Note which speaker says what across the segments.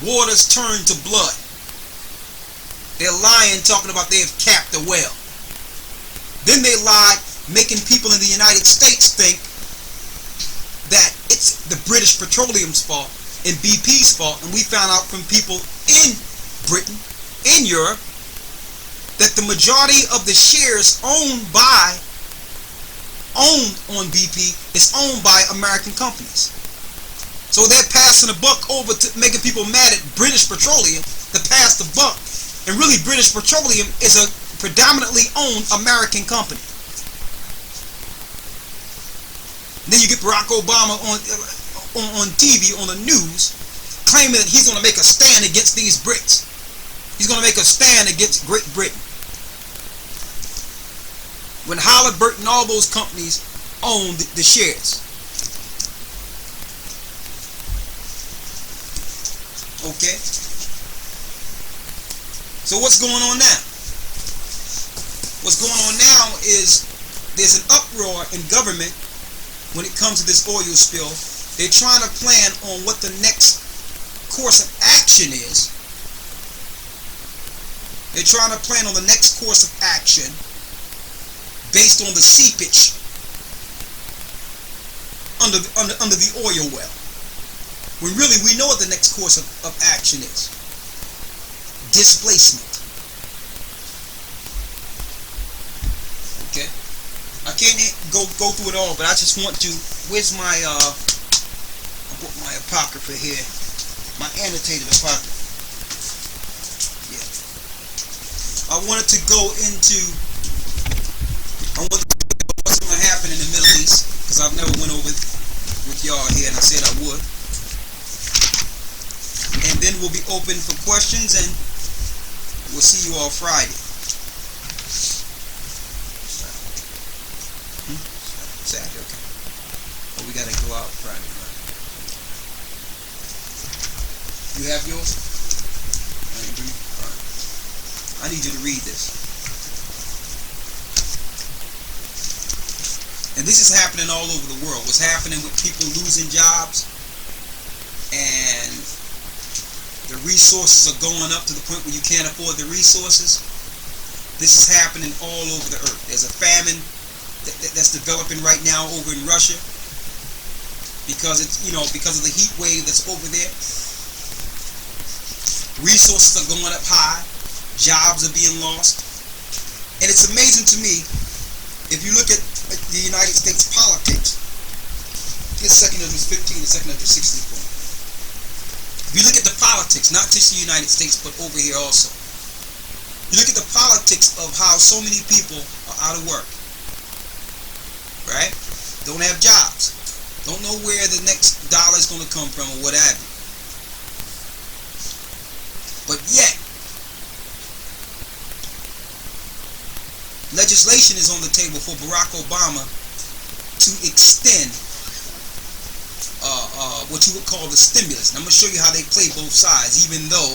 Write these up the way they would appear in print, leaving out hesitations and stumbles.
Speaker 1: Waters turned to blood. They're lying, talking about they have capped the well. Then they lied, making people in the United States think that it's the British Petroleum's fault and BP's fault. And we found out from people in Britain, in Europe, that the majority of the shares owned on BP is owned by American companies. So they're passing the buck over to making people mad at British Petroleum to pass the buck. And really, British Petroleum is a predominantly owned American company. Then you get Barack Obama on TV, on the news, claiming that he's going to make a stand against these Brits. He's going to make a stand against Great Britain. When Halliburton and all those companies own the shares. Okay? So what's going on now? What's going on now is there's an uproar in government when it comes to this oil spill. They're trying to plan on what the next course of action is. They're trying to plan on the next course of action based on the seepage under the oil well. When really we know what the next course of action is. Displacement. Okay? I can't go through it all, but I just want to, where's my I put my apocrypha here. My annotated apocrypha. Yeah. I wanted to go into what's going to happen in the Middle East, because I've never went over with y'all here, and I said I would. And then we'll be open for questions, and we'll see you all Friday. Saturday, okay. Oh, we gotta go out Friday, right? You have yours? I need you to read this. And this is happening all over the world. What's happening with people losing jobs, and the resources are going up to the point where you can't afford the resources. This is happening all over the earth. There's a famine that's developing right now over in Russia because it's, because of the heat wave that's over there. Resources are going up high. Jobs are being lost. And it's amazing to me, if you look at the United States politics, here's Second Edwards 15 and Second Edwards 16 point. If you look at the politics, not just the United States, but over here also, you look at the politics of how so many people are out of work, right? Don't have jobs, don't know where the next dollar is going to come from or what have you. But yet, legislation is on the table for Barack Obama to extend what you would call the stimulus. And I'm going to show you how they play both sides, even though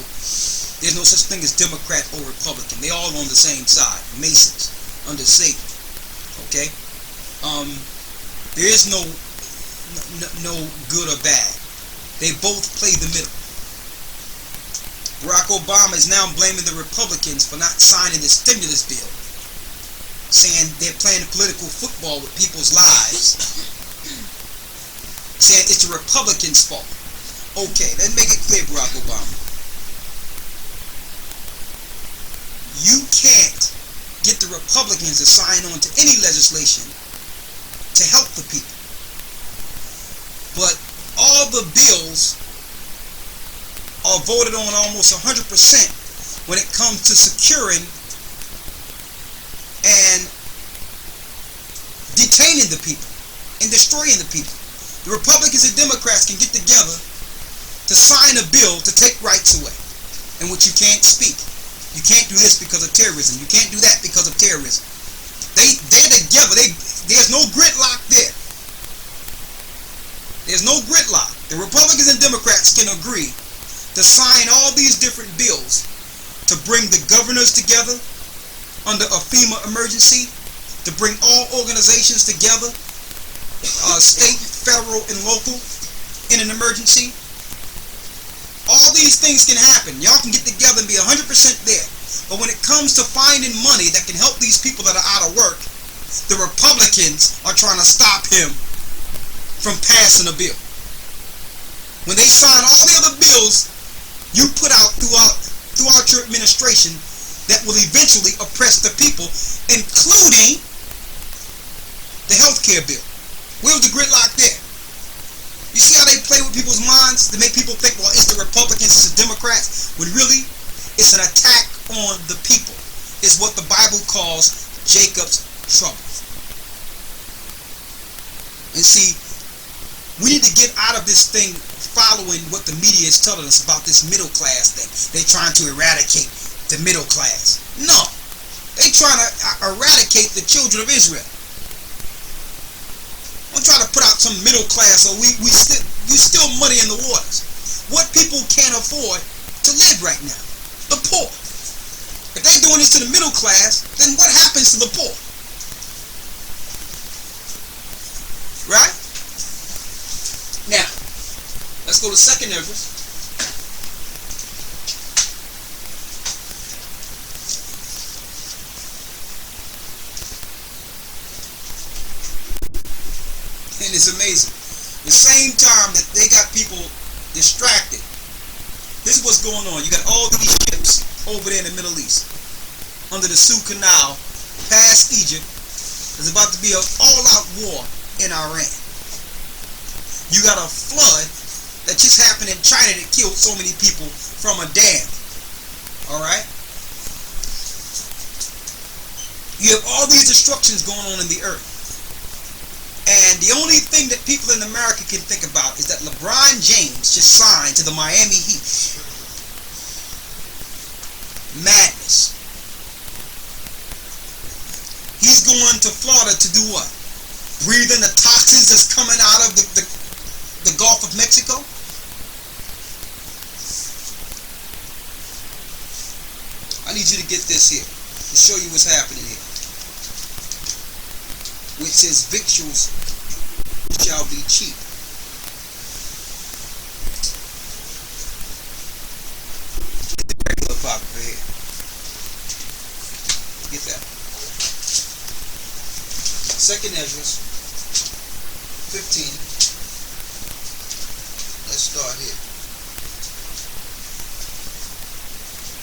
Speaker 1: there's no such thing as Democrat or Republican. They're all on the same side. Masons under Satan. Okay? There is no good or bad. They both play the middle. Barack Obama is now blaming the Republicans for not signing the stimulus bill, saying they're playing political football with people's lives, saying it's the Republicans' fault. Okay, let's make it clear, Barack Obama. You can't get the Republicans to sign on to any legislation to help the people. But all the bills are voted on almost 100% when it comes to securing and detaining the people and destroying the people. The Republicans and Democrats can get together to sign a bill to take rights away, in which you can't speak. You can't do this because of terrorism. You can't do that because of terrorism. They're together. There's no gridlock there. There's no gridlock. The Republicans and Democrats can agree to sign all these different bills to bring the governors together under a FEMA emergency, to bring all organizations together, state, federal, and local, in an emergency, All these things can happen. Y'all can get together and be 100% there. But when it comes to finding money that can help these people that are out of work, the Republicans are trying to stop him from passing a bill. When they sign all the other bills you put out throughout your administration that will eventually oppress the people, including the health care bill. Where's the gridlock there? You see how they play with people's minds to make people think, well, it's the Republicans, it's the Democrats, when really it's an attack on the people. It's what the Bible calls Jacob's trouble. And see, we need to get out of this thing following what the media is telling us about this middle class thing. They're trying to eradicate the middle class. No, they're trying to eradicate the children of Israel. Don't try to put out some middle class, or you still muddy in the waters. What people can't afford to live right now? The poor. If they're doing this to the middle class, then what happens to the poor? Right? Now, let's go to 2nd Ezra. And it's amazing. The same time that they got people distracted, this is what's going on. You got all these ships over there in the Middle East, under the Suez Canal, past Egypt. There's about to be an all-out war in Iran. You got a flood that just happened in China that killed so many people from a dam. Alright? You have all these destructions going on in the earth. And the only thing that people in America can think about is that LeBron James just signed to the Miami Heat. Madness. He's going to Florida to do what? Breathe in the toxins that's coming out of the Gulf of Mexico? I need you to get this here to show you what's happening here. Which says victuals shall be cheap. Get the regular apocrypha here. Get that. 2nd Ezra 15. Let's start here.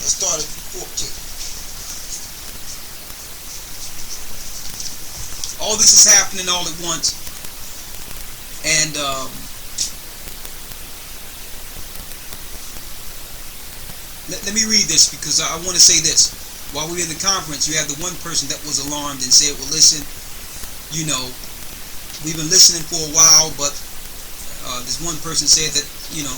Speaker 1: Let's start at 14. All this is happening all at once, and let me read this, because I want to say this. While we were in the conference, you had the one person that was alarmed and said, well, listen, you know, we've been listening for a while, but this one person said that, you know,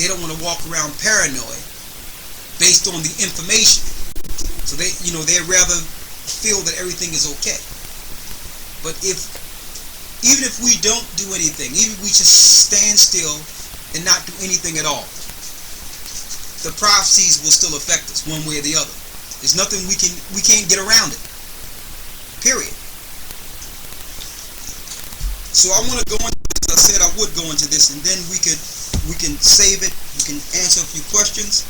Speaker 1: they don't want to walk around paranoid based on the information. So they, you know, they'd rather feel that everything is okay. But even if we don't do anything, even if we just stand still and not do anything at all, the prophecies will still affect us one way or the other. There's nothing we can't get around it. Period. So I want to go into this. I said I would go into this, and then we can save it. We can answer a few questions.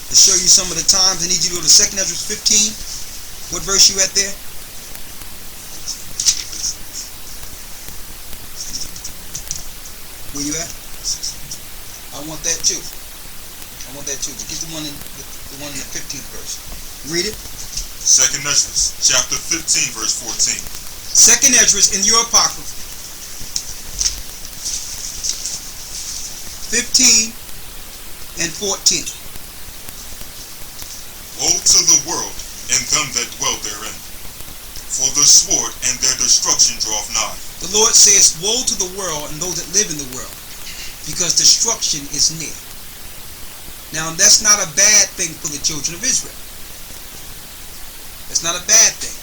Speaker 1: To show you some of the times, I need you to go to 2nd Ezra 15. What verse you at there? Where you at? I want that too. I want that too. But get the one in the 15th verse. Read it.
Speaker 2: 2nd Ezra, chapter 15, verse 14.
Speaker 1: 2nd Ezra in your apocrypha. 15 and 14.
Speaker 2: Woe to the world and them that dwell therein, for the sword and their destruction draweth nigh.
Speaker 1: The Lord says, woe to the world and those that live in the world, because destruction is near. Now, that's not a bad thing for the children of Israel. That's not a bad thing.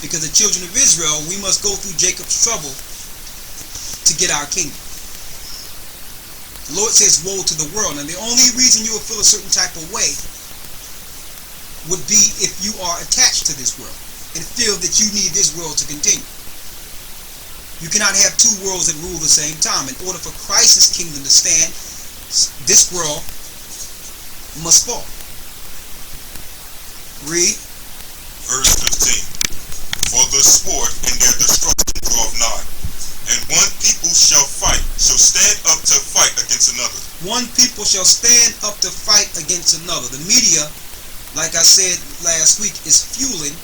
Speaker 1: Because the children of Israel, we must go through Jacob's trouble to get our kingdom. The Lord says, woe to the world. And the only reason you will feel a certain type of way would be if you are attached to this world and feel that you need this world to continue. You cannot have two worlds that rule at the same time. In order for Christ's kingdom to stand, this world must fall. Read.
Speaker 2: Verse 15. For the sword and their destruction draweth nigh, and one people shall stand up to fight against another.
Speaker 1: One people shall stand up to fight against another. The media, like I said last week, is fueling